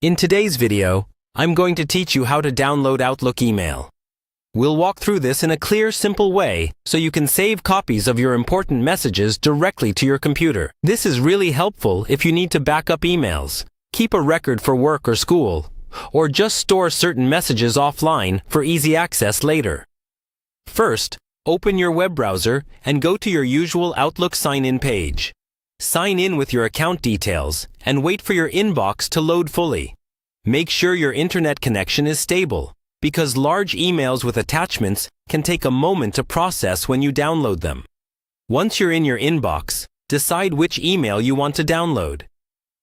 In today's video, I'm going to teach you how to download Outlook email. We'll walk through this in a clear, simple way so you can save copies of your important messages directly to your computer. This is really helpful if you need to back up emails, keep a record for work or school, or just store certain messages offline for easy access later. First, open your web browser and go to your usual Outlook sign-in page. Sign in with your account details and wait for your inbox to load fully. Make sure your internet connection is stable, because large emails with attachments can take a moment to process when you download them. Once you're in your inbox, decide which email you want to download.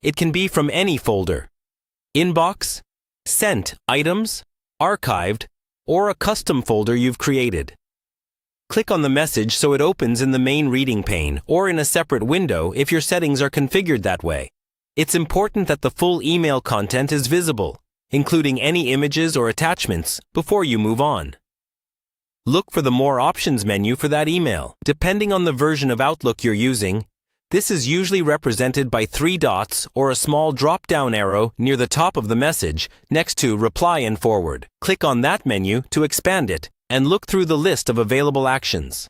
It can be from any folder: Inbox, Sent, Items, Archived, or a custom folder you've created. Click on the message so it opens in the main reading pane or in a separate window if your settings are configured that way. It's important that the full email content is visible, including any images or attachments, before you move on. Look for the More Options menu for that email. Depending on the version of Outlook you're using, this is usually represented by 3 dots or a small drop-down arrow near the top of the message next to Reply and Forward. Click on that menu to expand it and look through the list of available actions.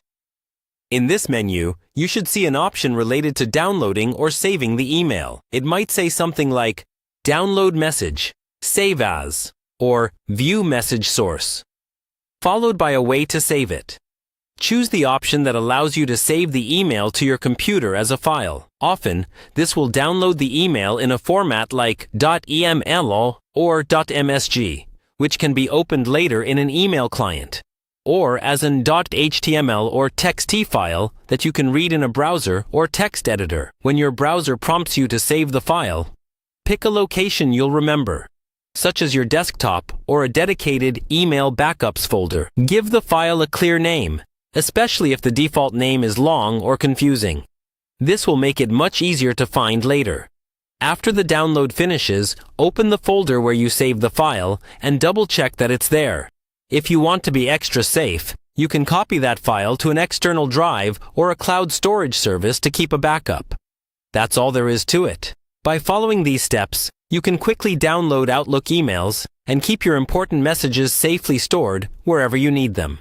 In this menu, you should see an option related to downloading or saving the email. It might say something like Download Message, Save As, or View Message Source, followed by a way to save it. Choose the option that allows you to save the email to your computer as a file. Often, this will download the email in a format like .eml or .msg, which can be opened later in an email client, or as an .html or .txt file that you can read in a browser or text editor. When your browser prompts you to save the file, pick a location you'll remember, such as your desktop or a dedicated email backups folder. Give the file a clear name, especially if the default name is long or confusing. This will make it much easier to find later. After the download finishes, open the folder where you saved the file and double-check that it's there. If you want to be extra safe, you can copy that file to an external drive or a cloud storage service to keep a backup. That's all there is to it. By following these steps, you can quickly download Outlook emails and keep your important messages safely stored wherever you need them.